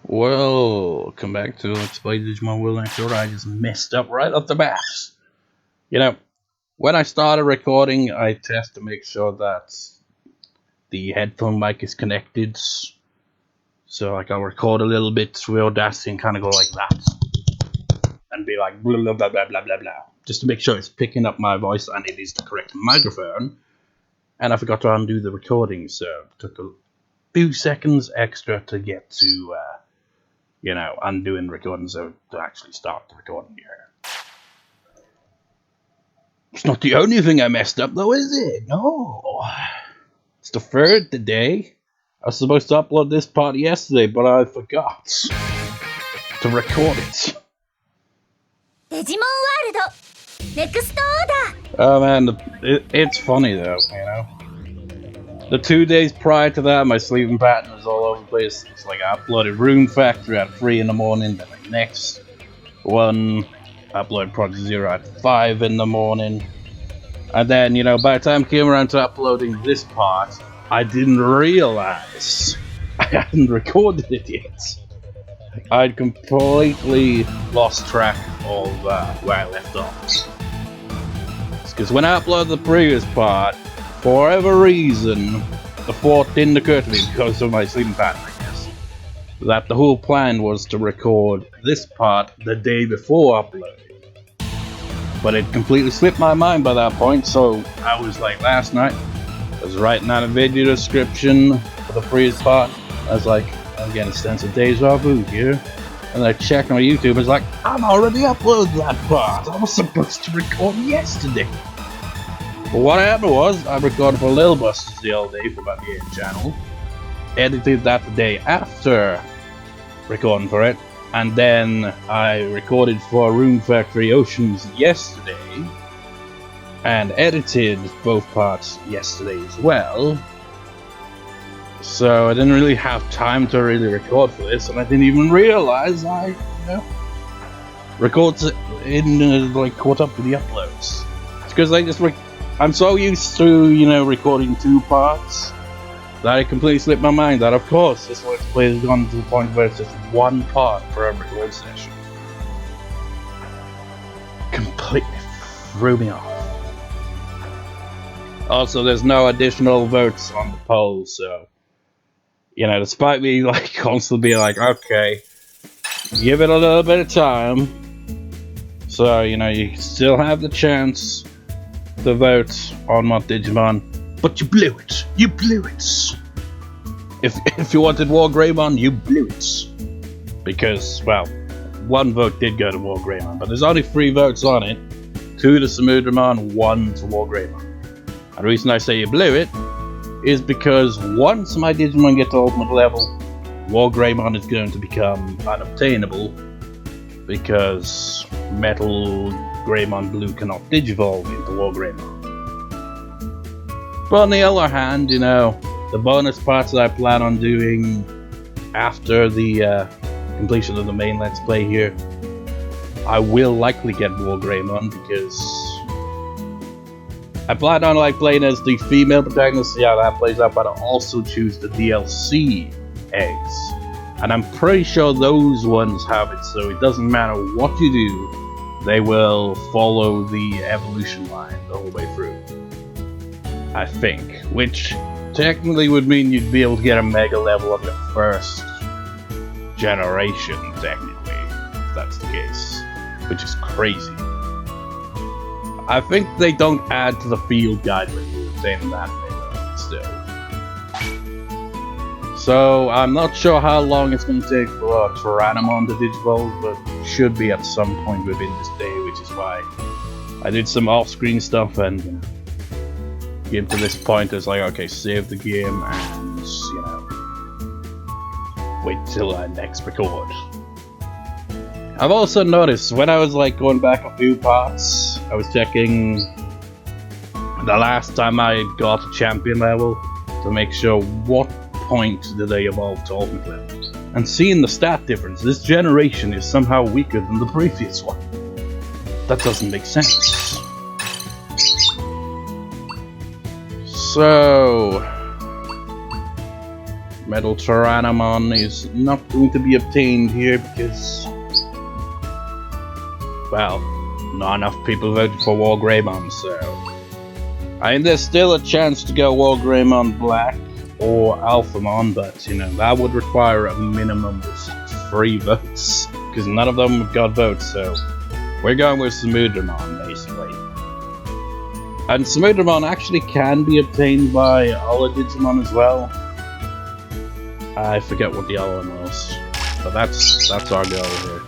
Well, come back to Let's Play Digimon World Next Door. I just messed up right off the bat. You know, when I started recording, I test to make sure that the headphone mic is connected. So I can record a little bit through Audacity and kind of go like that. And be like blah blah blah blah blah blah blah. Just to make sure it's picking up my voice and it is the correct microphone. And I forgot to undo the recording, so it took a few seconds extra to get to undoing recording, so to actually start the recording here. It's not the only thing I messed up though, is it? No. It's the third today. I was supposed to upload this part yesterday, but I forgot to record it. Digimon World Next Order. Oh man, it's funny though, you know. The 2 days prior to that, my sleeping pattern was all over the place. It's like I uploaded Rune Factory at 3 in the morning, then the next one, I uploaded Project Zero at 5 in the morning. And then, by the time I came around to uploading this part, I didn't realize I hadn't recorded it yet. I'd completely lost track of where I left off. Because when I uploaded the previous part, for whatever reason, the thought didn't occur to me because of my sleeping pattern, I guess, that the whole plan was to record this part the day before uploading. But it completely slipped my mind by that point, so I was like, last night, I was writing out a video description for the previous part. I was like, I'm getting a sense of deja vu here. And I checked on my YouTube, it's like, I've already uploaded that part. I was supposed to record yesterday. But what happened was, I recorded for Little Busters the other day for my main channel, edited that the day after recording for it, and then I recorded for Rune Factory Oceans yesterday, and edited both parts yesterday as well. So I didn't really have time to really record for this, and I didn't even realize I, recorded caught up with the uploads. It's because I'm so used to, recording 2 parts that it completely slipped my mind that, of course, this Let's Play has gone to the point where it's just 1 part for every record session. Completely threw me off. Also, there's no additional votes on the poll, so, despite me, constantly being like, okay, give it a little bit of time, so, you still have the chance to vote on what Digimon, but you blew it. You blew it. If you wanted WarGreymon, you blew it. Because, well, 1 vote did go to WarGreymon, but there's only 3 votes on it. 2 to Tyrannomon, 1 to WarGreymon. And the reason I say you blew it is because once my Digimon get to ultimate level, WarGreymon is going to become unobtainable because MetalGreymon Blue cannot digivolve into WarGreymon. But on the other hand, the bonus parts that I plan on doing after the completion of the main Let's Play here, I will likely get WarGreymon because I plan on playing as the female protagonist, see how that plays out, but I'll also choose the DLC eggs. And I'm pretty sure those ones have it, so it doesn't matter what you do, they will follow the evolution line the whole way through. I think. Which technically would mean you'd be able to get a mega level on your first generation, technically, if that's the case. Which is crazy. I think they don't add to the field guide when you obtain that mega still. So I'm not sure how long it's going to take for Tyrannomon to digivolve, but it should be at some point within this day, which is why I did some off-screen stuff and get to this point. It's like, okay, save the game and wait till I next record. I've also noticed when I was going back a few parts, I was checking the last time I got a champion level to make sure what point did they evolve to ultimate level. And seeing the stat difference, this generation is somehow weaker than the previous one. That doesn't make sense. So Metal Tyrannomon is not going to be obtained here because, well, not enough people voted for WarGreymon, so... I mean, there's still a chance to go WarGreymon Black or Alphamon, but, you know, that would require a minimum of 3 votes, because none of them got votes, so we're going with Smoothramon, basically. And Smoothramon actually can be obtained by other Digimon as well. I forget what the other one was, but that's our goal here.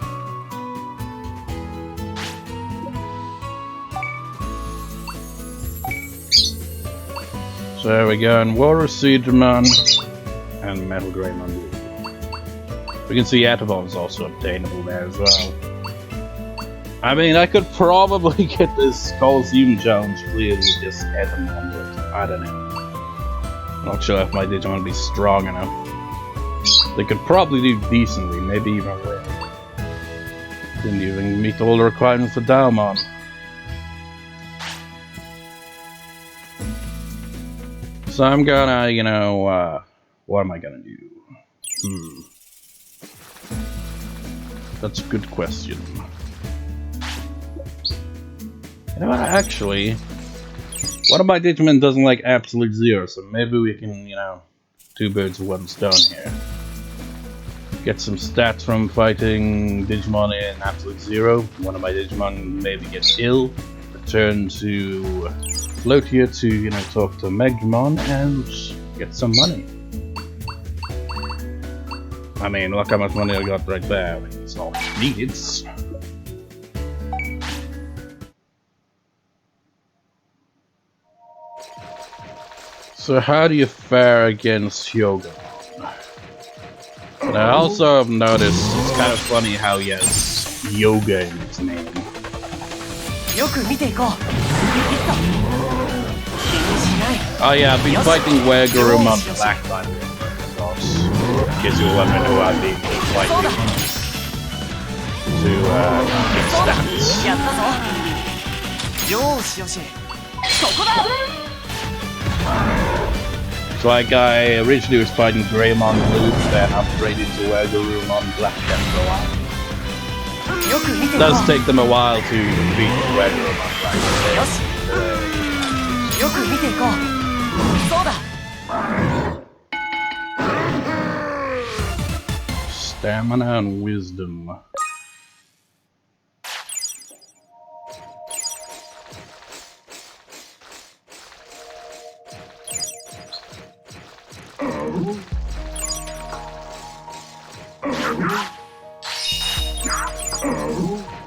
So we're going WaruSeadramon and MetalGreymon. We can see digivolves is also obtainable there as well. I mean, I could probably get this Coliseum challenge cleared with just Digimon, but I don't know. Not sure if my Digimon will be strong enough. They could probably do decently, maybe even win. Didn't even meet all the requirements for Digimon. So I'm gonna, you know, what am I gonna do? That's a good question. You know what, actually, one of my Digimon doesn't like Absolute Zero, so maybe we can, you know, 2 birds with 1 stone here. Get some stats from fighting Digimon in Absolute Zero. One of my Digimon maybe gets ill. Return to Floatia to, you know, talk to Megdramon and get some money. I mean, look how much money I got right there. I mean, it's not needed. So how do you fare against Yoga? And I also have noticed it's kind of funny how he has Yoga in his name. Oh yeah, I've been fighting WarGreymon Black time, of course. In case you wonder who I've been fighting to get stats. So like I originally was fighting Greymon Blue, then upgraded to WarGreymon Black after a while. It does take them a while to beat WarGreymon Black. Stamina and wisdom.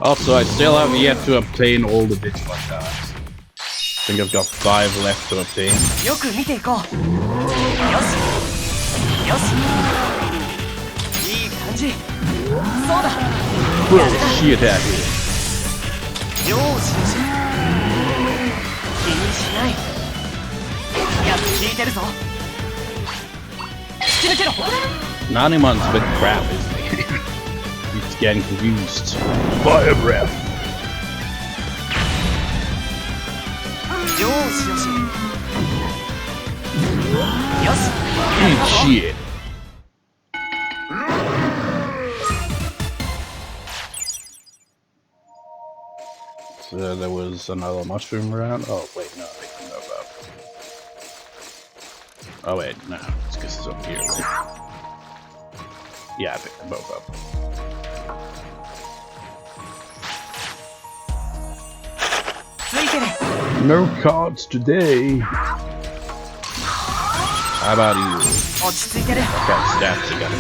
Also, I still have yet to obtain all the Digimon cards. I think I've got 5 left to obtain. Bullshit out here. Nanimon's a bit crap, isn't he? He's getting confused. Fire breath. Eat shit. So there was another mushroom around. Oh wait, no, I picked them both up. Oh wait, no, it's because it's up here. Right? Yeah, I picked them both up. No cards today. How about you? What kind of stats you got?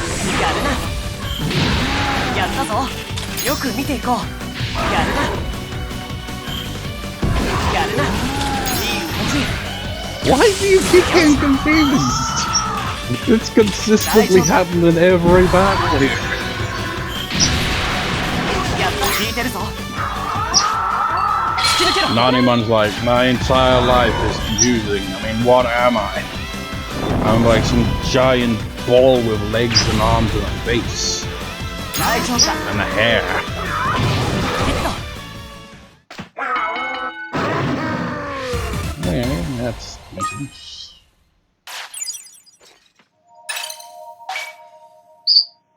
Why do you keep getting confused? It's consistently happening every battle here. Nanimon's like, my entire life is confusing. I mean, what am I? I'm like some giant ball with legs and arms and a face. And a hair. Yeah, that's makes sense.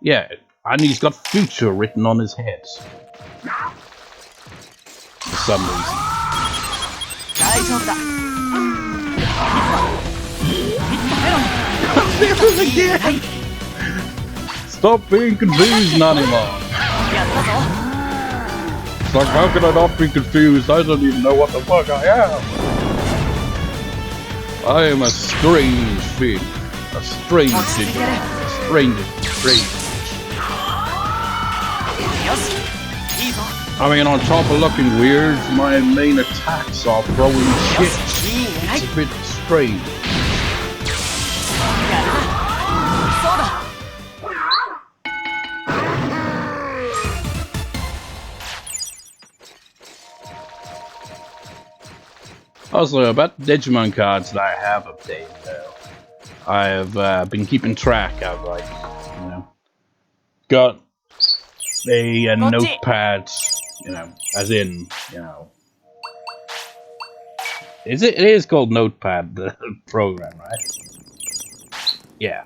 Yeah, and he's got future written on his head. For some reason. This is again! Stop being confused, Nanimon! It's like, how can I not be confused? I don't even know what the fuck I am! I am a strange thing. A strange thing. A strange. I mean, on top of looking weird, my main attacks are throwing shit. It's a bit strange. Also, about the Digimon cards that I have updated, though, I have been keeping track. I've, like, you know, got a notepad, you know, as in, you know, it is called Notepad, the program, right? Yeah.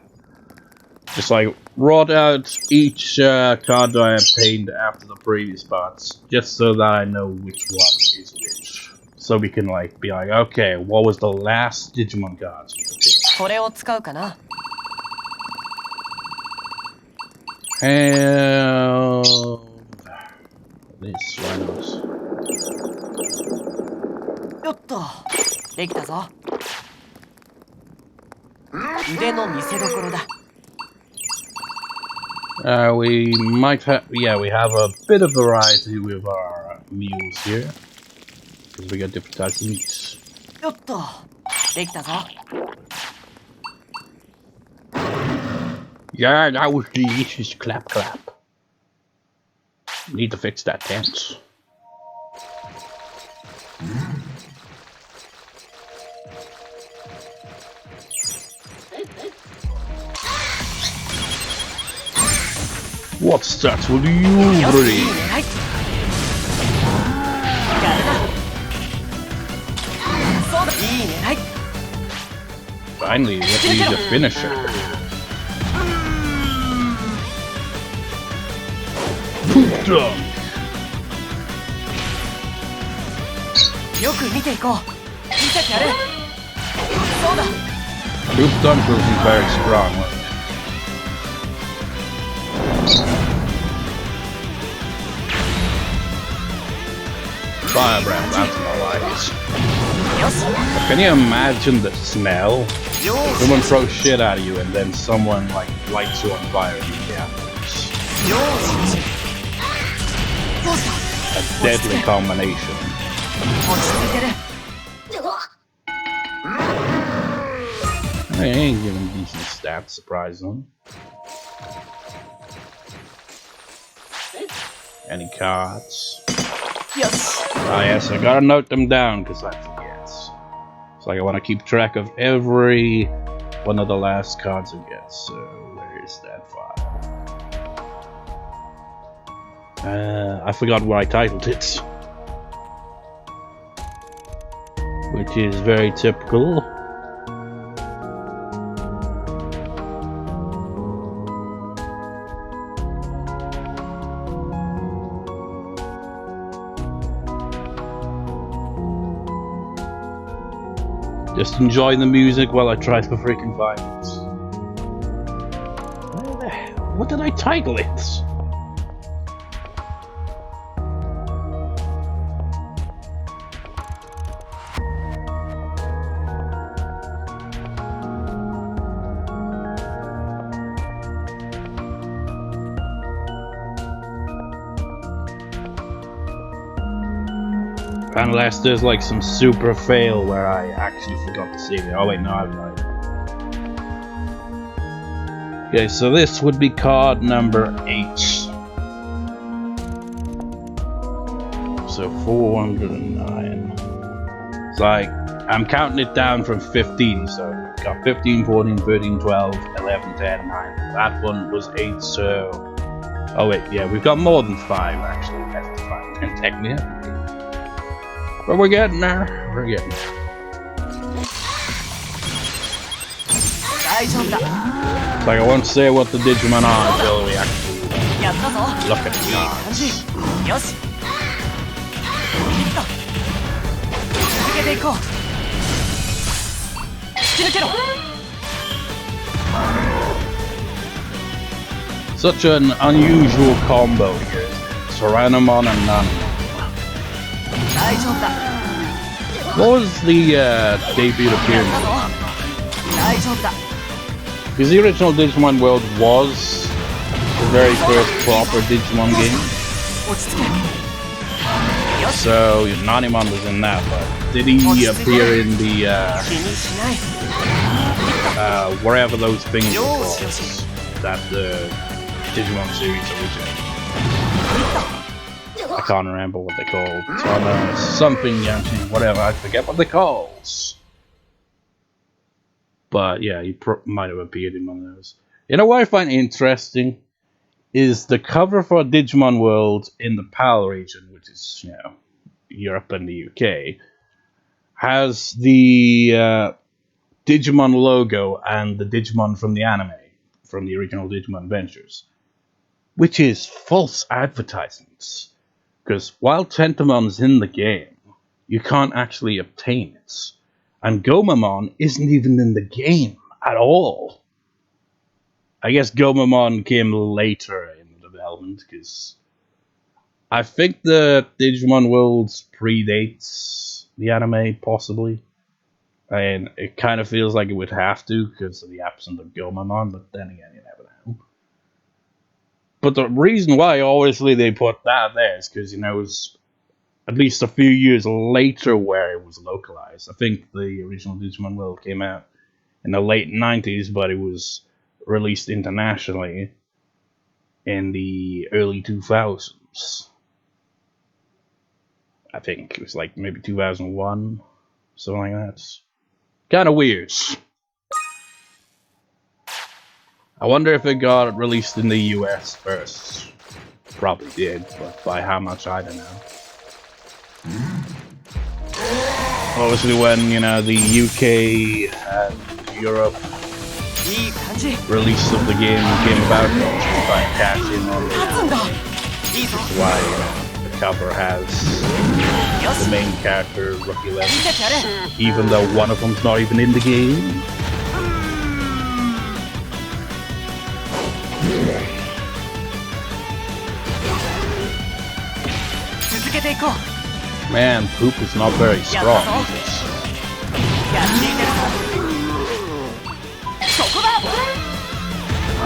Just like wrote out each card that I obtained after the previous parts, just so that I know which one is which. So we can like be like, okay, what was the last Digimon cards we obtained? This one. We might have, yeah, we have a bit of variety with our meals here. Because we got different types of meats. Yeah, that was delicious. Clap, clap. Need to fix that tense. What's that? Will you bring? Finally, we need a finisher. Poop dunk. Poop dunk will be very strong. Fire brand, that's my life. Can you imagine the smell? Someone throws shit at you and then someone like lights you on fire immediately afterwards. A deadly combination. I ain't giving decent stats, surprisingly. Any cards? Yes. Ah, yes, I gotta note them down because I forget. It's like I want to keep track of every one of the last cards I get. So where is that file? I forgot what I titled it, which is very typical. Just enjoy the music while I try to freaking find it. What did I title it? Unless there's like some super fail where I actually forgot to save it. Oh wait, no, I'm right. Okay, so this would be card number 8. So 409. It's like, I'm counting it down from 15, so we've got 15, 14, 13, 12, 11, 10, 9. That one was 8, so... Oh wait, yeah, we've got more than 5 actually left to find, technically. But we're getting there. We're getting there. It's like I won't say what the Digimon are until we actually Look at the odds. よし続けていこう突き抜けろ Such an unusual combo here. Tyrannomon and Nanomon. 大丈夫だ What was the debut appearance? 大丈夫だ Because the original Digimon World was the very first proper Digimon game. 落ち着け So Nanomon was in that, but did he appear in the 気にしない wherever those things were called that the Digimon series originated? I can't remember what they called. Something Yanshin, whatever, I forget what they called. But yeah, he might have appeared in one of those. You know what I find interesting is the cover for Digimon World in the PAL region, which is, you know, Europe and the UK, has the Digimon logo and the Digimon from the anime, from the original Digimon Adventures, which is false advertisements. Because while Tentamon's in the game, you can't actually obtain it. And Gomamon isn't even in the game at all. I guess Gomamon came later in the development, because I think the Digimon World predates the anime, possibly. And it kind of feels like it would have to, because of the absence of Gomamon, but then again, you never know. But the reason why, obviously, they put that there is because, you know, it was at least a few years later where it was localized. I think the original Digimon World came out in the late 90s, but it was released internationally in the early 2000s. I think it was like maybe 2001, something like that. Kind of weird. I wonder if it got released in the US first. Probably did, but by how much, I don't know. Obviously when, you know, the UK and Europe いい感じ release of the game came about, to try and cash in on 立つんだいいぞ why the cover has よ the し main character, Rookie 見 Level, せてやれ even though one of them's not even in the game. Man, Poop is not very strong, is it? やっていけるぞそこだ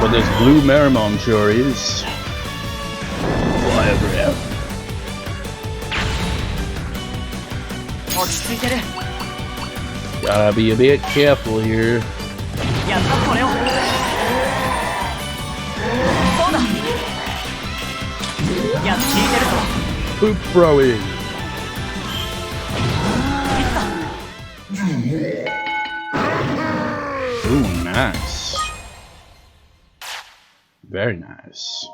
But this blue Meramon sure is. Whatever happened. 落ち着いてる Gotta be a bit careful here. やったこれをそうだやっていけるぞ Poop throwing. いった Ooh, nice. Very nice.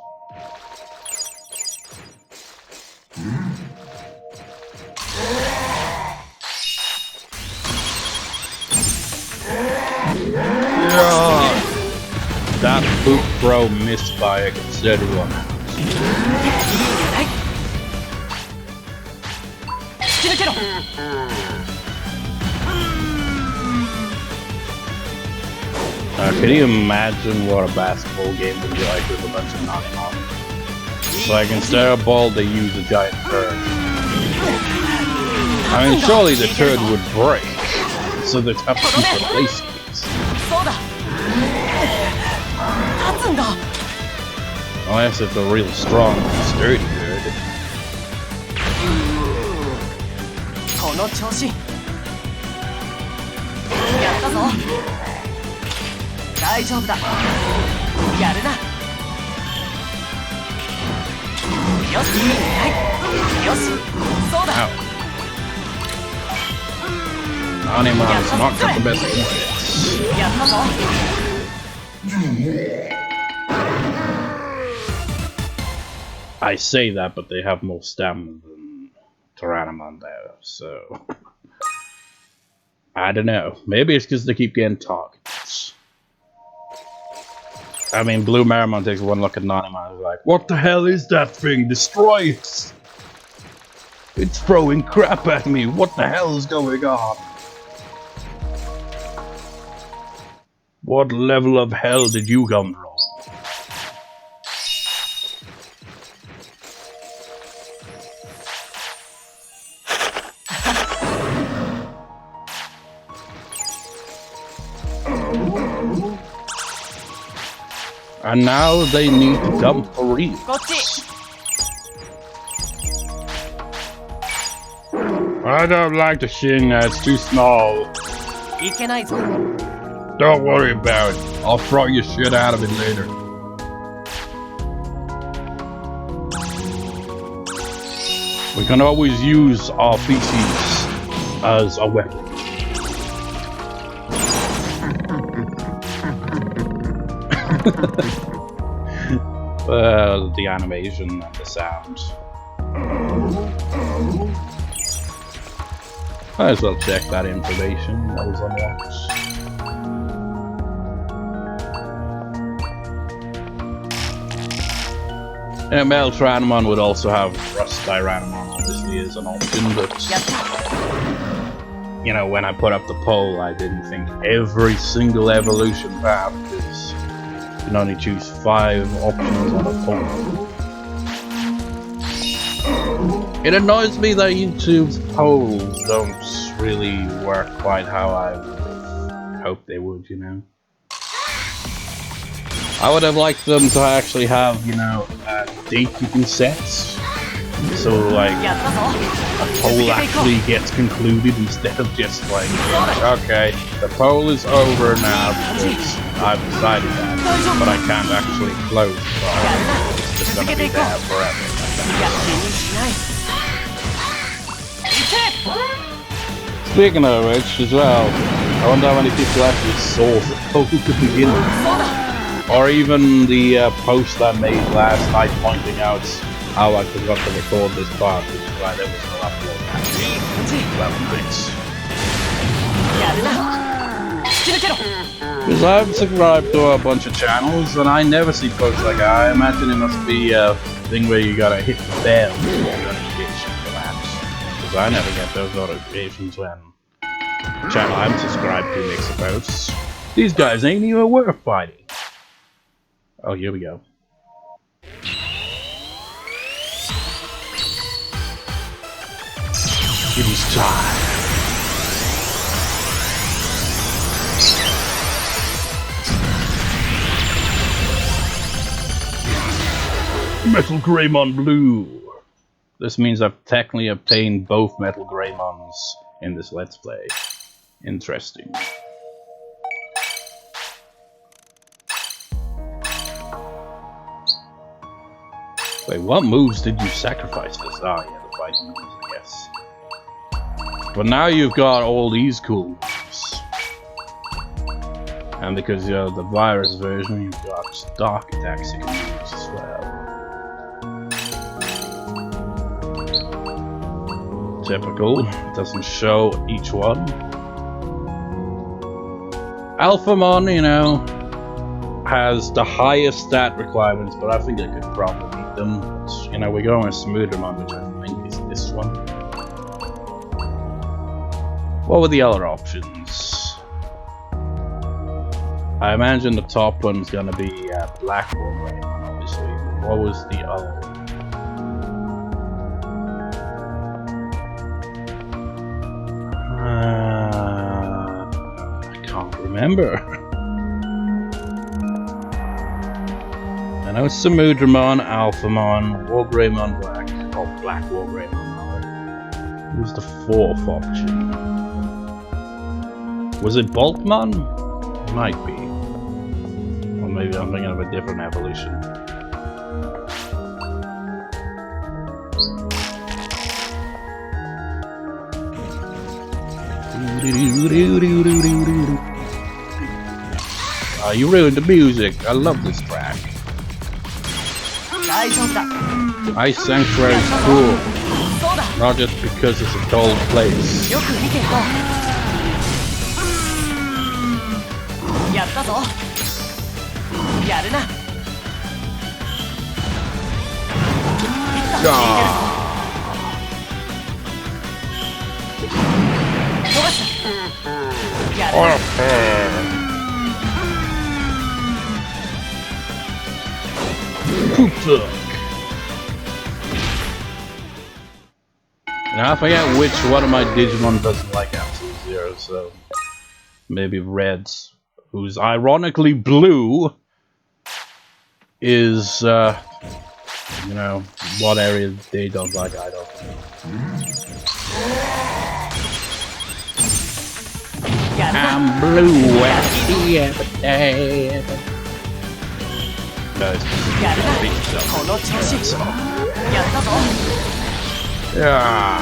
Yeah. That poop throw missed by a considerable amount. 突き抜けろ Can you imagine what a basketball game would be like with a bunch of Nanomon? It's like instead of ball, they use a giant turd. I mean, surely the turd would break, so they'd have to keep replacing it. そうだ立つんだ Unless it's a real strong, sturdy turd. この調子やったぞ大丈夫だやるなよしはいよしそうだ Ow. Nanomon is not got the best points. やったぞ I say that, but they have more stamina than Tyrannomon there, so... I don't know. Maybe it's because they keep getting targets. I mean, Blue Marimon takes one look at Nanimon and is like, what the hell is that thing? Destroy it! It's throwing crap at me. What the hell is going on? What level of hell did you come from? And now they need to dump for real. I don't like the Shin, it's too small. Don't worry about it. I'll throw your shit out of it later. We can always use our feces as a weapon. Well, the animation and the sound. Might as well check that information that was unlocked. Yeah, MetalGreymon would also have Tyrannomon, obviously, as an option, but you know, when I put up the poll, I didn't think every single evolution path, because you can only choose 5 options on a poll. It annoys me that YouTube's polls don't really work quite how I would have hoped they would, you know. I would have liked them to actually have, you know, a date you can set. So, like, a poll actually gets concluded instead of just like, okay, the poll is over now because I've decided that, but I can't actually close the poll. It's just gonna be there forever. Speaking of which, as well, I wonder how many people actually saw the poll to begin with. Or even the post I made last night pointing out how I forgot to record this part, which is why there was no upload after 12 minutes. Because I've subscribed to a bunch of channels and I never see posts like that. I imagine it must be a thing where you gotta hit the bell notification for that. Because I never get those notifications when the channel I'm subscribed to makes a post. These guys ain't even worth fighting. Oh, here we go. It is time. MetalGreymon Blue. This means I've technically obtained both MetalGreymons in this Let's Play. Interesting. Wait, what moves did you sacrifice this? Oh yeah, the fighting moves, I guess. But now you've got all these cool moves. And because you're the virus version, you've got dark attacks you can use as well. Typical, it doesn't show each one. Alphamon, you know, has the highest stat requirements, but I think I could probably beat them. But, you know, we're going with Smoothramon, which I think is this one. What were the other options? I imagine the top one's gonna be Black WarGreymon, obviously. What was the other one? I can't remember. I know it's Smoothramon, Alphamon, WarGreymon Black, or Black WarGreymon. Who's the 4th option? Was it Boltmon? It might be. Or maybe I'm thinking of a different evolution. Oh, you ruined the music. I love this track. Ice Sanctuary is cool. Not just because it's a cold place. やるな。やるな。Poop duck. Now I forget which one of my Digimon doesn't like Absolute Zero, so maybe Red's, who's ironically blue, is you know, what area they don't like, I don't know. I'm blue every day. No, it's yeah.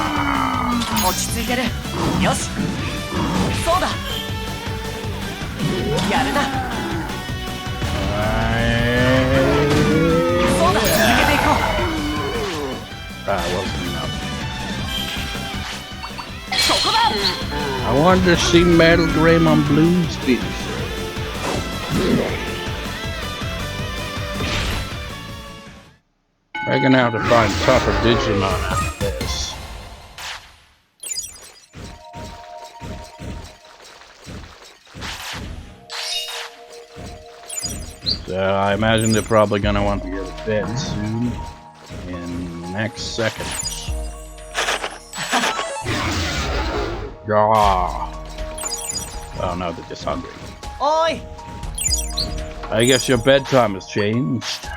落ち着いてる。よし。そうだ。やるな。そうだ。続けていこう。That wasn't enough. そこだ。I wanted to see MetalGreymon Blue's finish. We're gonna have to find tougher Digimon after this. So I imagine they're probably gonna want to get a bed soon. In the next seconds. Yeah. Oh no, they're just hungry. Oi. I guess your bedtime has changed.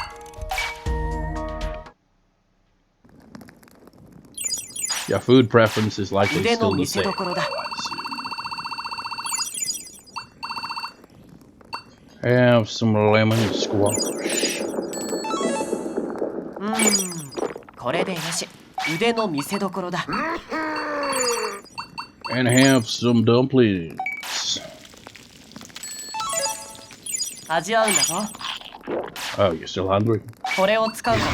Your food preference is likely still the same. Have some lemon squash. これでよし。腕の見せ所だ。And have some dumplings. 味わうんだぞ。 Oh, you're still hungry? これを使うかな。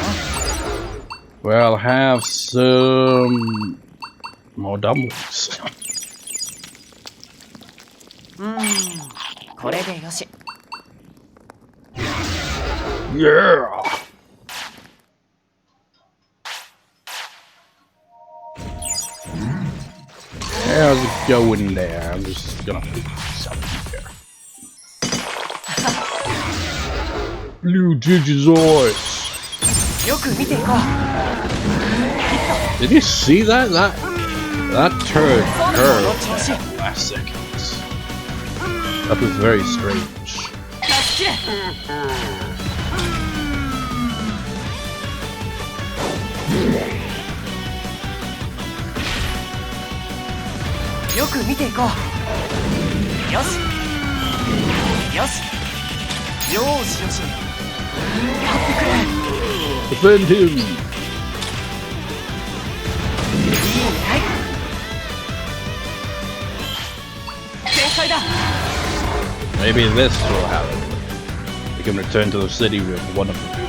Well, have some more dumplings. これでよし。 Yeah. How's it going there? I'm just gonna put something here. Blue Digivolves. よく見ていこう。 Did you see that? That turd curved last second. That was very strange. 助け。よく見ていこう。よし。よし。よーしよし。やってくれ。 Defend him. いいね。 全開だ。 Maybe this will happen. We can return to the city with one of them.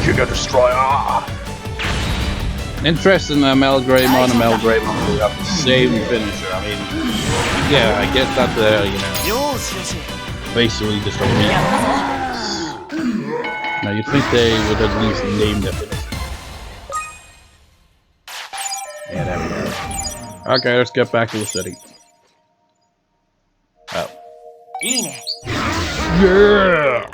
Giga Destroyer! Interesting that MetalGreymon and MetalGreymon will have the same finisher. I mean, yeah, I get that they're, you know, よーしよし。 basically just a やったぞ。 Now you'd think they would at least name their finisher. Yeah, there we go. Okay, let's get back to the city. Oh. いいね。 Yeah!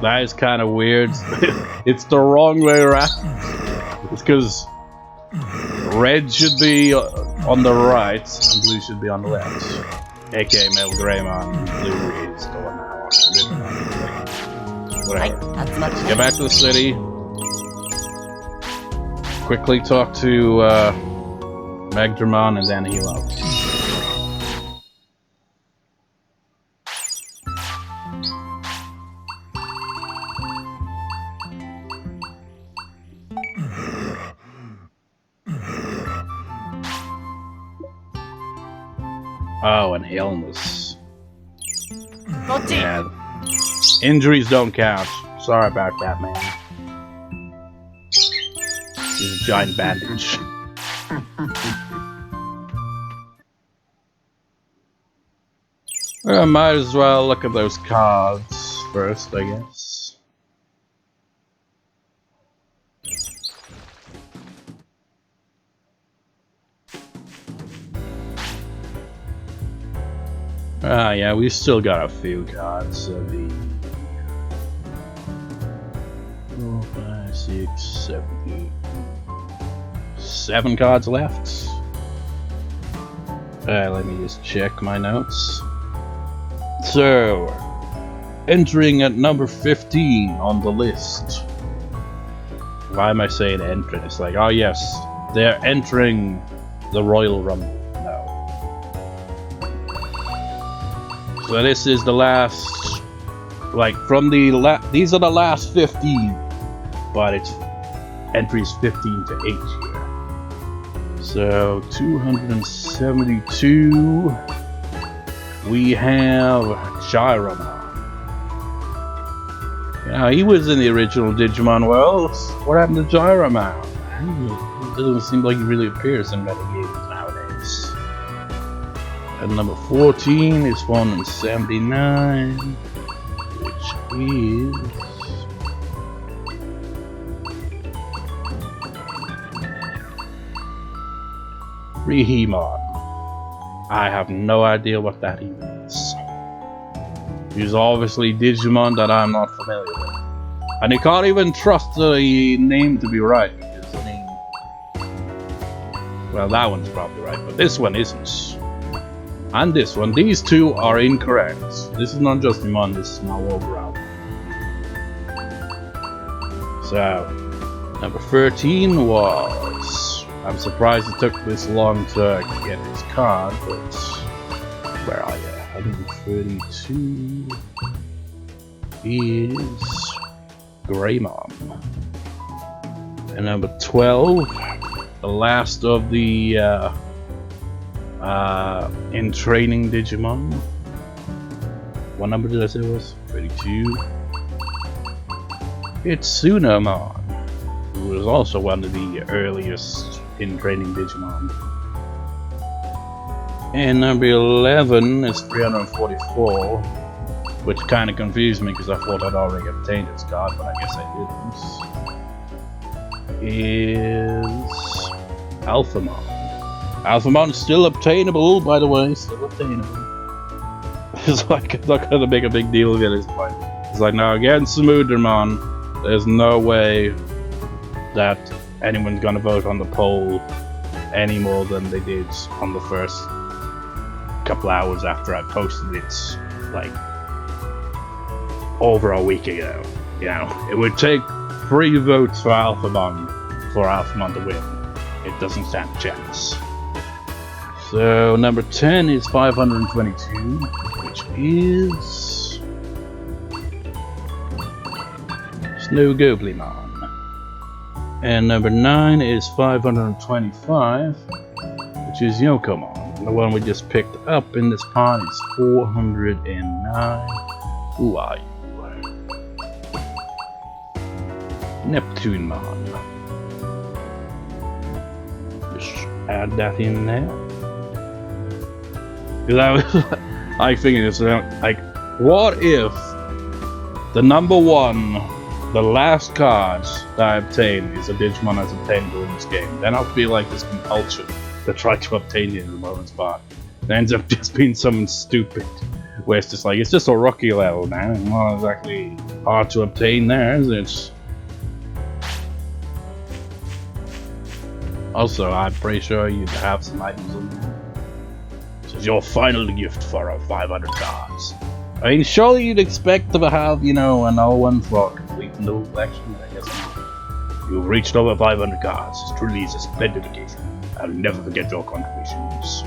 That is kind of weird. It's the wrong way around. It's because red should be on the right and blue should be on the left. AKA MetalGreymon, blue is the one now. Whatever. Let's get back to the city. Quickly talk to Megdramon and then heal out. Oh, an illness. Yeah. Injuries don't count. Sorry about that, man. This is a giant bandage. I might as well look at those cards first, I guess. Ah, yeah, we still got a few cards. So the 4, 5, 6, 7, 8, 7 cards left. Let me just check my notes. So, entering at number 15 on the list. Why am I saying entering? It's like, oh yes, they're entering the Royal Rumble now. So this is the last, like from the these are the last 15, but it's entries 15 to 8 here. So 272. We have Tyrannomon. Yeah, he was in the original Digimon world. What happened to Tyrannomon? It doesn't seem like he really appears in many games nowadays. And number 14 is 179, which is Digimon. I have no idea what that even is. He's obviously Digimon that I'm not familiar with. And you can't even trust the name to be right, because I mean... Well, that one's probably right, but this one isn't. And this one, these two are incorrect. This is not just Digimon, this is WarGreymon. So, number 13 was... I'm surprised it took this long to get his card, but... Where are you? 132 is Greymon. And number 12, the last of the in training Digimon. What number did I say it was? 32. It's Tyrannomon, who was also one of the earliest in training Digimon. And number 11 is 344, which kind of confused me because I thought I'd already obtained its card, but I guess I didn't. Is Alphamon. Alphamon is still obtainable, by the way, still obtainable. It's like, I'm not gonna make a big deal of it at this point. It's like, now against Smoodermon, there's no way that anyone's gonna vote on the poll any more than they did on the first couple hours after I posted it, like over a week ago. You know, it would take 3 votes for Alphamon to win. It doesn't stand a chance. So number 10 is 522, which is WarGreymon. And number 9 is 525, which is Yokomon. The one we just picked up in this pod is 409. Who are you? Neptunemon. Just add that in there. Because I was like thinking this, like, what if the number 1, the last card that I obtain is a Digimon that's obtainable in this game? Then I'll feel like this compulsion to try to obtain it in the moment spot. It ends up just being something stupid, where it's just like, it's just a rookie level, man. It's not exactly hard to obtain there, is it? Also, I'm pretty sure you'd have some items on there. This is your final gift for 500 cards. I mean, surely you'd expect to have, you know, an O1 for completing the whole collection, but I guess not. You've reached over 500 cards. This truly is a splendid occasion. I'll never forget your contributions.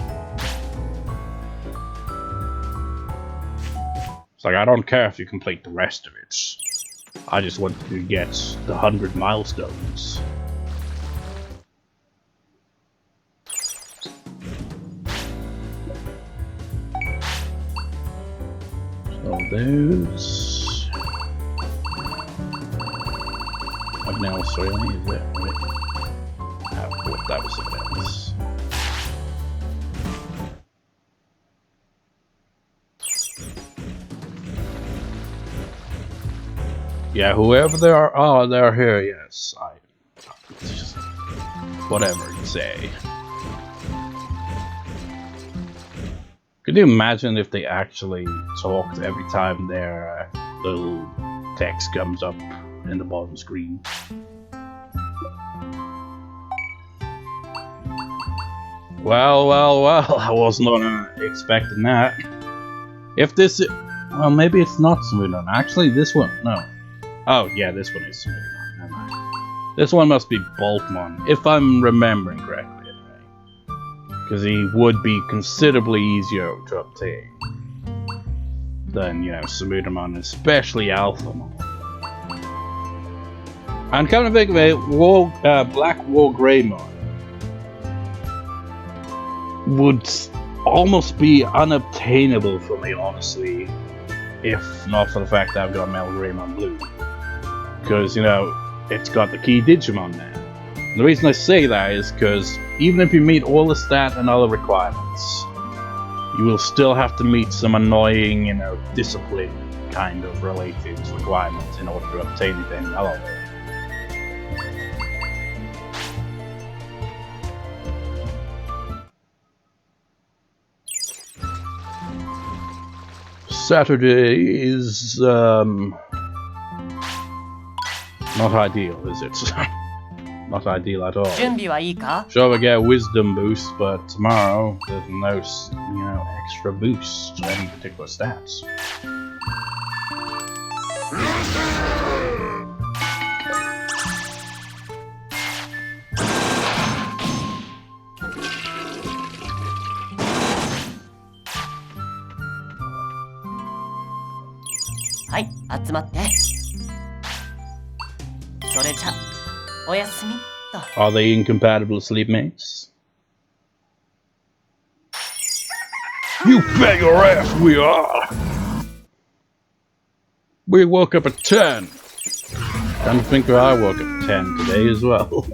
It's like, I don't care if you complete the rest of it. I just want to get the 100 milestones. So those... I've now certainly is it? Wait. I thought that was something else. Yeah, whoever they are, oh, they're here. Yes, whatever you say. Could you imagine if they actually talked every time their little text comes up in the bottom screen? Well, I was not expecting that. If this is... Well, maybe it's not Smoothon. Actually, this one... No. Oh, yeah, this one is Smoothon. Never mind. This one must be Bulkmon, if I'm remembering correctly, anyway. Because he would be considerably easier to obtain than, you know, Smoothon, especially Alphamon. And come to think of it, Black WarGreymon would almost be unobtainable for me, honestly, if not for the fact that I've got MetalGreymon Blue. Because, you know, it's got the key Digimon now. And the reason I say that is because even if you meet all the stat and other requirements, you will still have to meet some annoying, you know, discipline kind of related requirements in order to obtain anything. Hello. Saturday is not ideal, is it? Not ideal at all. 準備はいいか? Sure, we get a wisdom boost, but tomorrow there's no, you know, extra boost to any particular stats. Hi, 集まって。それじゃ、おやすみと。Are they incompatible sleepmates? You bet your ass we are! We woke up at 10. Come to think of it, I woke up at 10 today as well.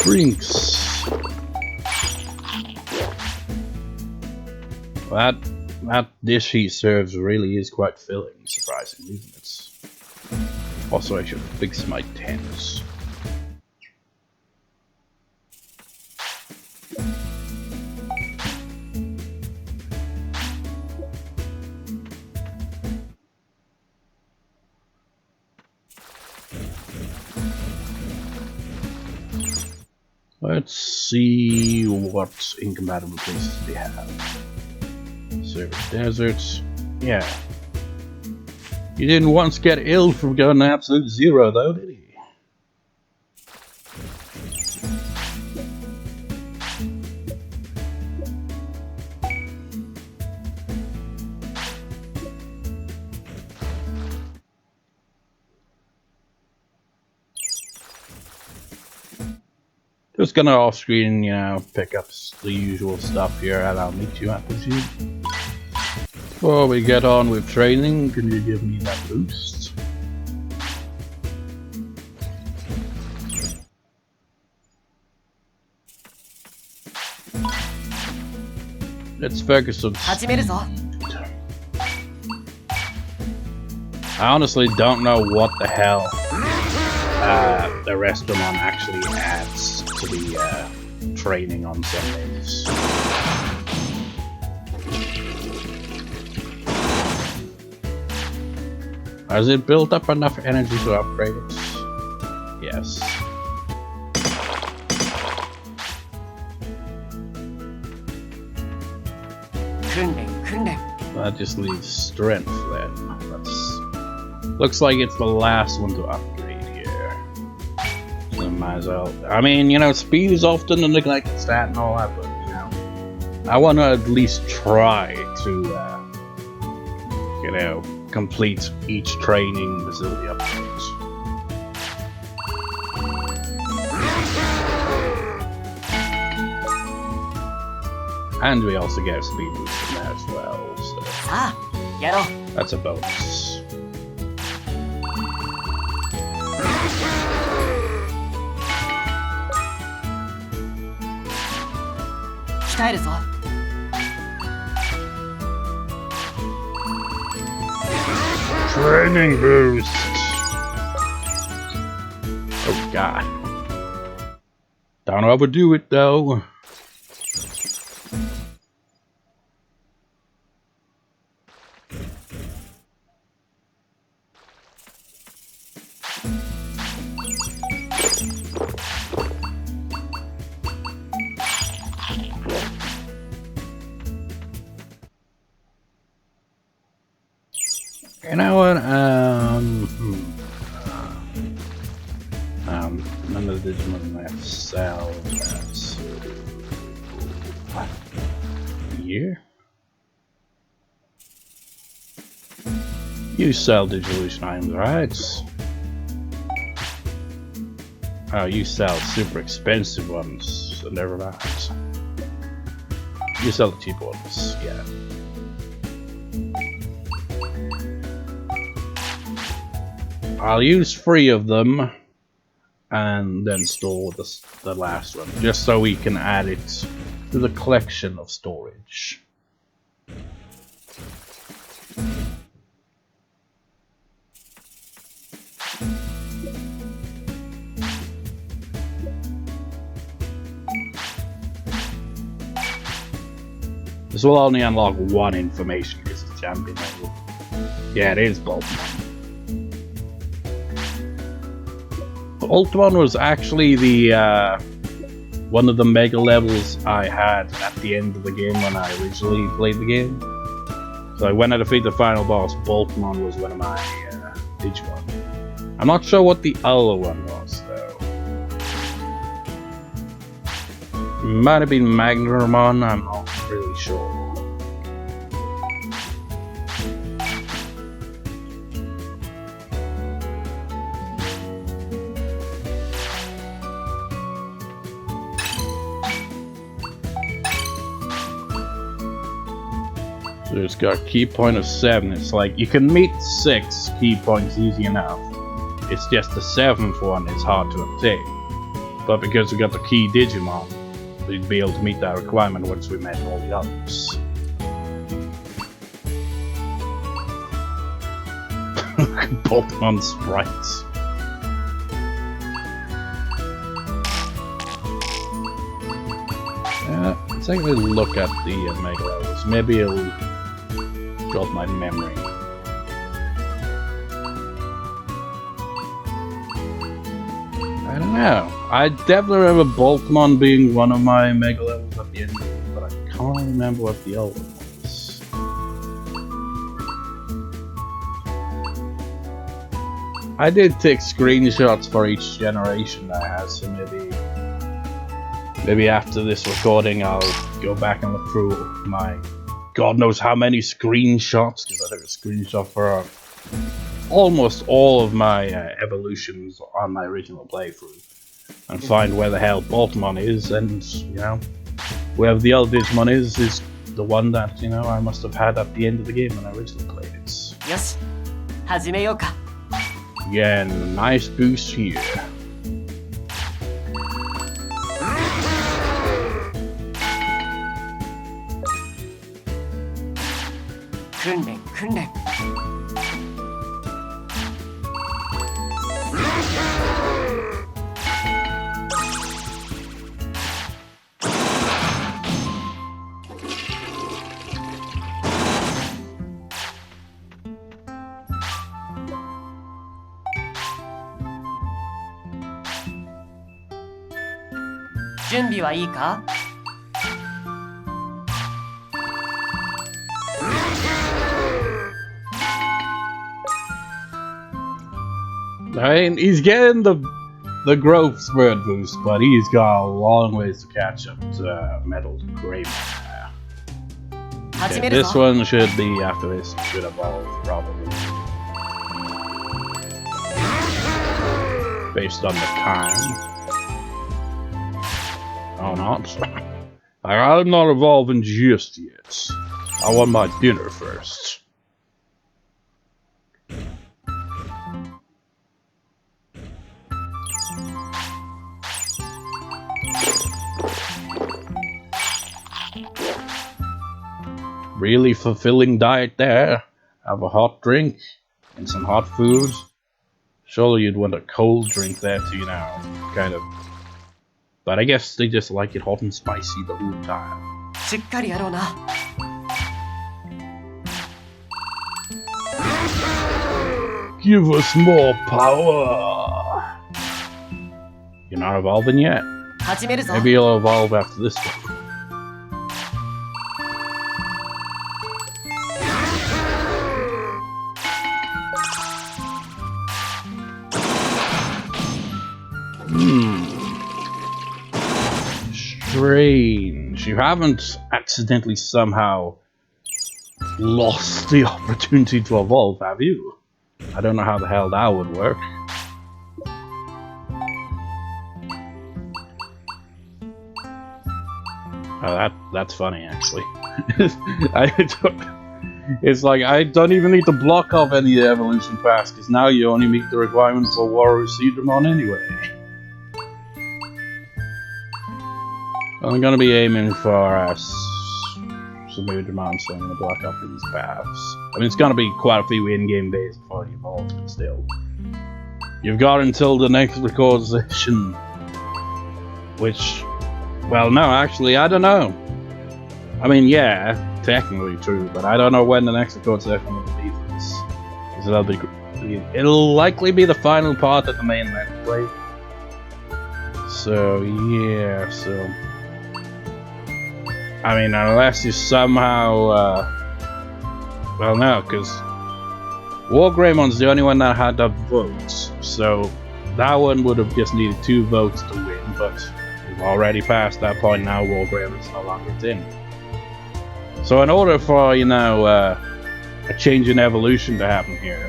Drinks. That dish he serves really is quite filling, surprisingly, isn't it? Also, I should fix my tents. Let's see what incompatible places they have. Server deserts. Yeah. He didn't once get ill from going to absolute zero, though, did he? Just gonna off screen, you know, pick up the usual stuff here, and I'll meet you at the gym. Before we get on with training, can you give me that boost? Let's focus on. 始めるぞ。I honestly don't know what the hell the Restaurant actually adds to the training on Sundays. Has it built up enough energy to upgrade it? Yes. That just leaves strength then. Looks like it's the last one to upgrade here. So might as well. I mean, you know, speed is often a neglected stat and all that, but you know, I want to at least try to, you know, complete each training facility upgrades. And we also get a speed boost from that as well, so that's a bonus. 鍛えるぞ。Training boost. Oh god. Don't overdo it though. You know what? None of the Digimon I have to sell. That's what? A year? You sell Digivolution items, right? Oh, you sell super expensive ones, so never mind. You sell the cheap ones, yeah. I'll use 3 of them and then store the last one, just so we can add it to the collection of storage. This will only unlock 1 information because it's champion level. Yeah, it is Boltmon. Boltmon was actually the one of the mega levels I had at the end of the game when I originally played the game. So when I defeated the final boss, Boltmon was one of my Digimon. I'm not sure what the other one was though. Might have been Magnarmon, I'm not really sure. So it's got a key point of 7. It's like you can meet 6 key points easy enough. It's just the 7th one is hard to obtain. But because we got the key Digimon, we'd be able to meet that requirement once we met all the others. Boltmon sprites. Let's actually look at the mega levels. Maybe it'll jog my memory. I don't know. I definitely remember Boltmon being one of my mega levels at the end, but I can't remember what the other one was. I did take screenshots for each generation I had, so maybe after this recording I'll go back and look through my God knows how many screenshots, because I took a screenshot for almost all of my evolutions on my original playthrough, and find where the hell Boltmon is, and you know, wherever the other Digimon is the one that, you know, I must have had at the end of the game when I originally played it. Yoshi, 始めようか. Yeah, nice boost here. Kunren. Junbi wa ii ka? I mean, he's getting the growth spurt boost, but he's got a long ways to catch up to MetalGreymon. Okay, this one should be, after this, should evolve, probably. Based on the time. Oh, not. I'm not evolving just yet. I want my dinner first. really fulfilling diet there. Have a hot drink and some hot food. Surely you'd want a cold drink there too now, kind of. But I guess they just like it hot and spicy the whole time. しっかりやろうな。Give us more power! You're not evolving yet. 始めるぞ。 Maybe you'll evolve after this one. Strange. You haven't accidentally somehow lost the opportunity to evolve, have you? I don't know how the hell that would work. Oh, that's funny, actually. It's like I don't even need to block off any evolution paths, because now you only meet the requirements for WaruSeadramon anyway. I'm gonna be aiming for Samudramon, so I'm gonna block off these paths. I mean, it's gonna be quite a few in-game days before it evolves, but still. You've got until the next record session, which, well, no, actually, I don't know. I mean, yeah, technically true, but I don't know when the next record session will be for this. It'll likely be the final part of the main Let's Play. So, yeah, so... I mean, unless you somehow, well, no, because WarGreymon's the only one that had the votes, so that one would have just needed 2 votes to win, but we've already passed that point now. WarGreymon's no longer in. So in order for, you know, a change in evolution to happen here,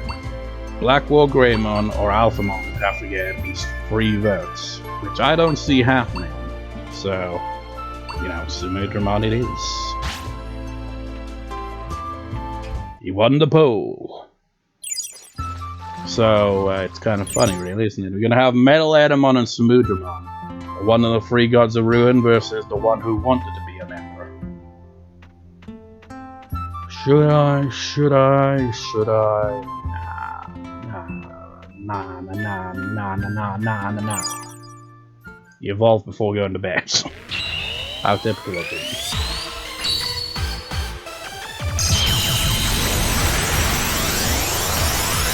Black WarGreymon or Alphamon would have to get at least 3 votes, which I don't see happening, so... You know, Samudramon it is. He won the poll. So, it's kind of funny, really, isn't it? We're gonna have MetalGreymon and Samudramon. One of the 3 gods of ruin versus the one who wanted to be a member. Should I? Nah. You evolve before going to bed. How typical of it.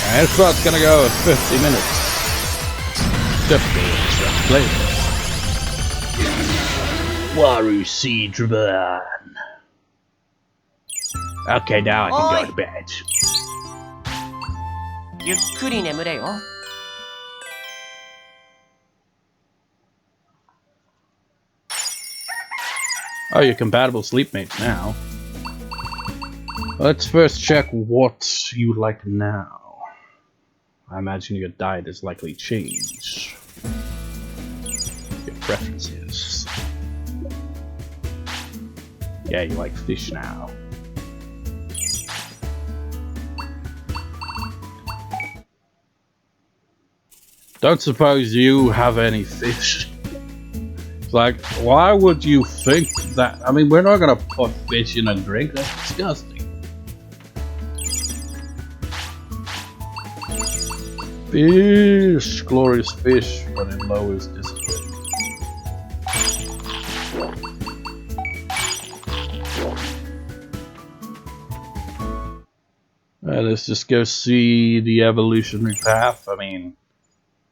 And this part's gonna go at 50 minutes. Typical of Let's Play. WaruSeadramon. Okay, now I can go to bed. ゆっくり眠れよ。 Oh, you're compatible sleepmates now. Let's first check what you like now. I imagine your diet is likely change. Your preferences. Yeah, you like fish now. Don't suppose you have any fish? Like, why would you think that? I mean, we're not gonna put fish in a drink. That's disgusting. Fish, glorious fish, but in lowest discipline. Let's just go see the evolutionary path. I mean,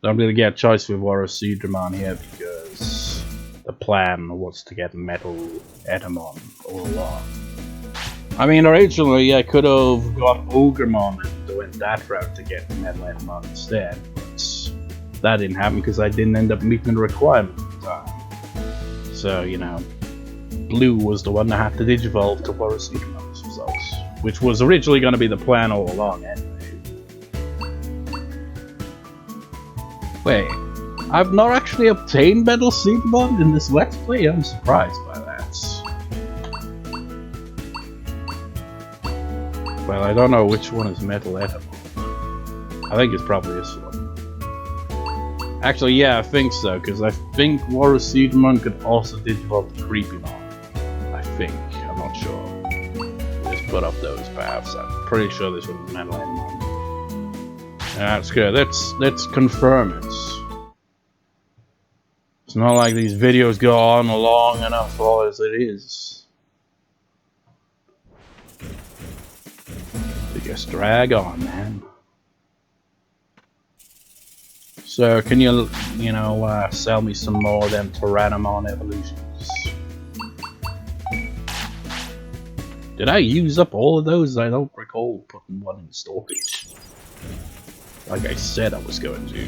don't really get a choice with WaruSeadramon here because the plan was to get MetalGreymon all along. I mean, originally I could have got WarGreymon and went that route to get MetalGreymon instead, but that didn't happen because I didn't end up meeting the requirement at the time. So, you know, Blue was the one that had to digivolve to WaruSeadramon's results, which was originally going to be the plan all along anyway. Wait. I've not actually obtained MetalGreymon in this Let's Play. I'm surprised by that. Well, I don't know which one is MetalGreymon. I think it's probably this one. Actually, yeah, I think so, because I think WaruSeadramon could also digivolve to Creepymon. I think. I'm not sure. Just split up those paths. I'm pretty sure this was MetalGreymon. That's good. Let's confirm it. It's not like these videos go on long enough for all as it is. They just drag on, man. So can you sell me some more of them Tyrannomon evolutions? Did I use up all of those? I don't recall putting one in storage. Like I said I was going to.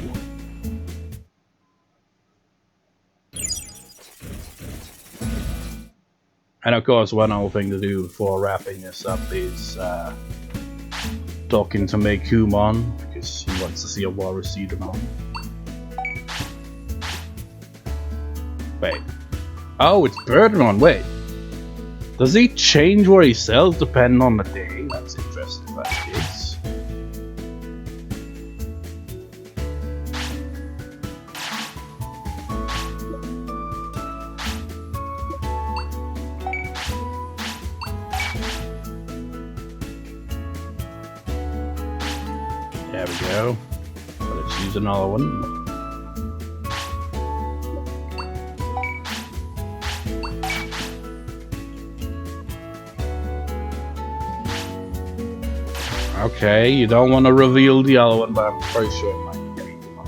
And of course, one other thing to do before wrapping this up is talking to MetalGreymon, because he wants to see a WaruSeadramon. Wait. Oh, it's Birdmon. Wait. Does he change where he sells depending on the day? That's interesting if that's the case. There we go. Let's use another one. Okay, you don't want to reveal the other one, but I'm pretty sure it might be Digimon.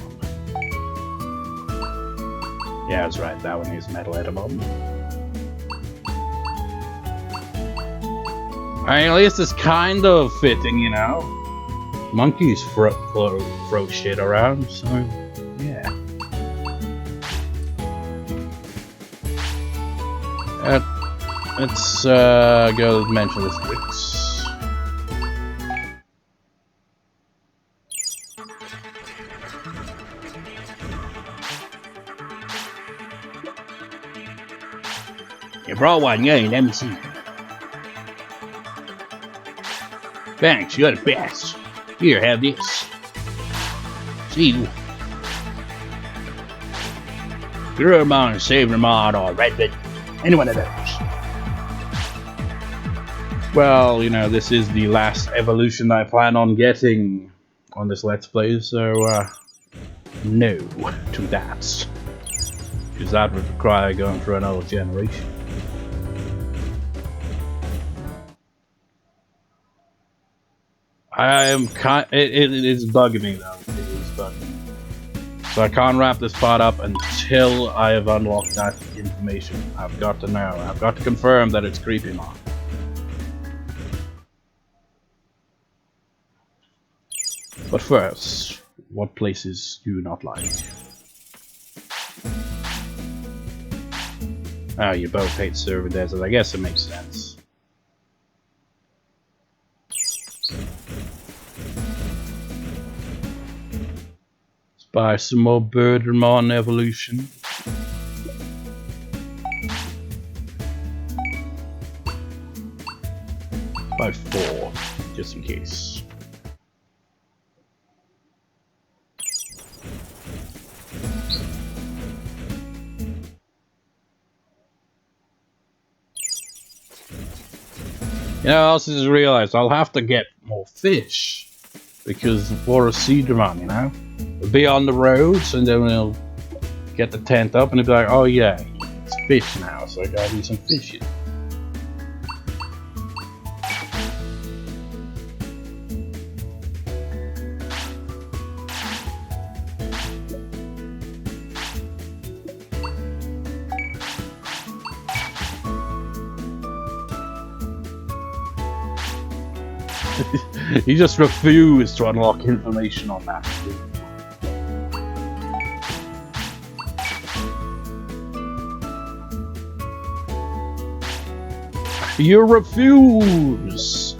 Yeah, that's right, that one is MetalGreymon. I mean, at least it's kind of fitting, you know? Monkeys throw shit around, so yeah. Let's go mention this tricks. You brought one, yeah, let me see. Thanks, you're the best. Here, have this. See you. Digimon, Tyrannomon, or Redbit. Any one of those. Well, you know, this is the last evolution I plan on getting on this Let's Play, so, no to that. Because that would require going through another generation. I am it is bugging me though. It is bugging me. So I can't wrap this part up until I have unlocked that information. I've got to know. I've got to confirm that it's Greymon. But first, what places do you not like? Oh, you both hate server desert. I guess it makes sense. Buy some more Birdmon evolution. Buy 4, just in case. You know, I also just realized I'll have to get more fish. Because WaruSeadramon, you know? We'll be on the roads and then we'll get the tent up and it'll be like, oh yeah, it's fish now, so I gotta do some fishing. He just refused to unlock information on that. You refuse!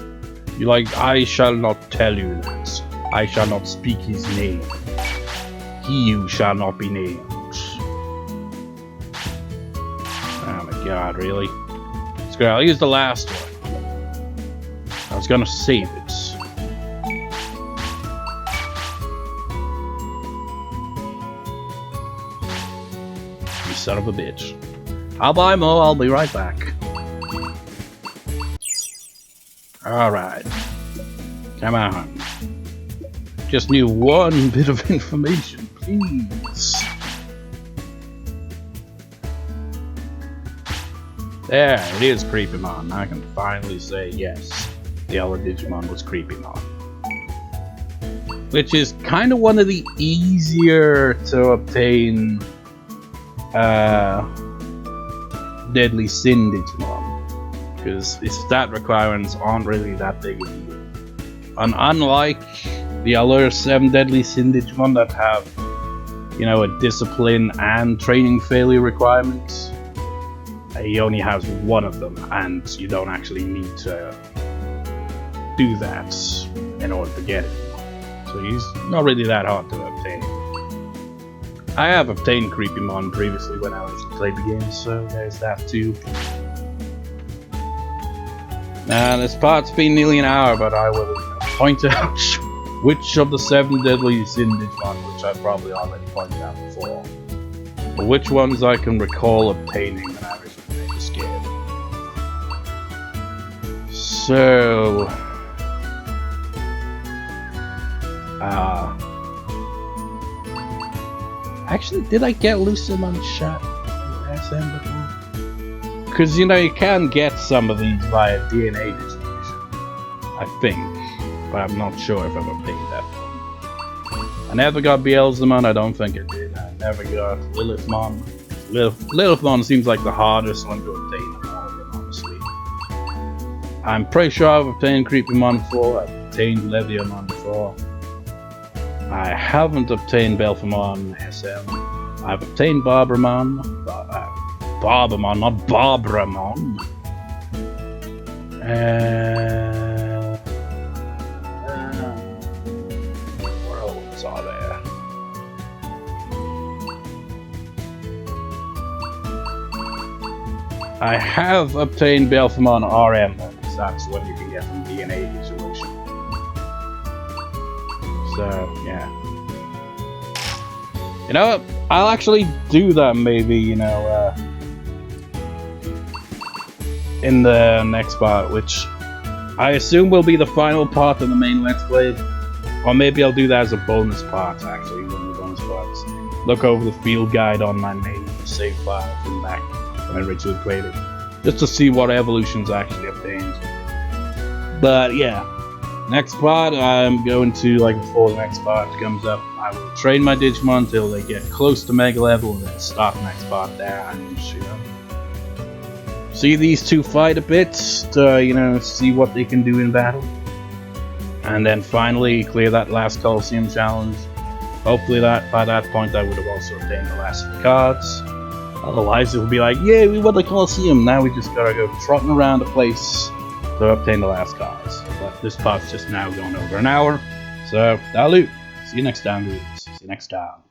You're like, I shall not tell you that. I shall not speak his name. He who shall not be named. Oh my god, really? Screw it, I'll use the last one. I was gonna save it. You son of a bitch. I'll buy more, I'll be right back. Alright. Come on. Just need one bit of information, please. There, it is Creepymon. I can finally say yes. The other Digimon was Creepymon. Which is kind of one of the easier to obtain Deadly Sin Digimon. Because its stat requirements aren't really that big of a deal. And unlike the other 7 Deadly Sin Digimon that have, you know, a discipline and training failure requirements, he only has one of them, and you don't actually need to do that in order to get it. So he's not really that hard to obtain. I have obtained Creepymon previously when I was playing the game, so there's that too. Now this part's been nearly an hour, but I will point out which of the 7 Deadly Sin Digimon, which I probably already pointed out before, but which ones I can recall obtaining when I was really scared. So, actually, did I get Lucemon shot in SM before? Because, you know, you can get some of these via DNA distribution, I think, but I'm not sure if I've obtained that one. I never got Beelzemon, I don't think I did. I never got Lilithmon. Lilithmon seems like the hardest one to obtain of all of them, honestly. I'm pretty sure I've obtained Creepymon before, I've obtained Leviamon before. I haven't obtained Belphamon SM. I've obtained Barbramon. Barbamon, not Barbramon. What else are there? I have obtained Belphamon RM, because that's what you can get from DNA dissolution. So, yeah. You know what? I'll actually do that maybe, you know, in the next part, which I assume will be the final part of the main Let's Play. Or maybe I'll do that as a bonus part, actually, one of the bonus parts. Look over the field guide on my main save file from back when I originally played it, just to see what evolutions actually obtained. But yeah. Next part, I'm going to, like before the next part comes up, I will train my Digimon till they get close to Mega Level, and then start the next part there, and you know, see these two fight a bit, to, you know, see what they can do in battle. And then finally clear that last Coliseum challenge. Hopefully that by that point I would have also obtained the last of the cards. Otherwise it will be like, yeah, we won the Coliseum, now we just gotta go trotting around the place to obtain the last cards. But this part's just now going over an hour. So, that'll do. See you next time, dudes. See you next time.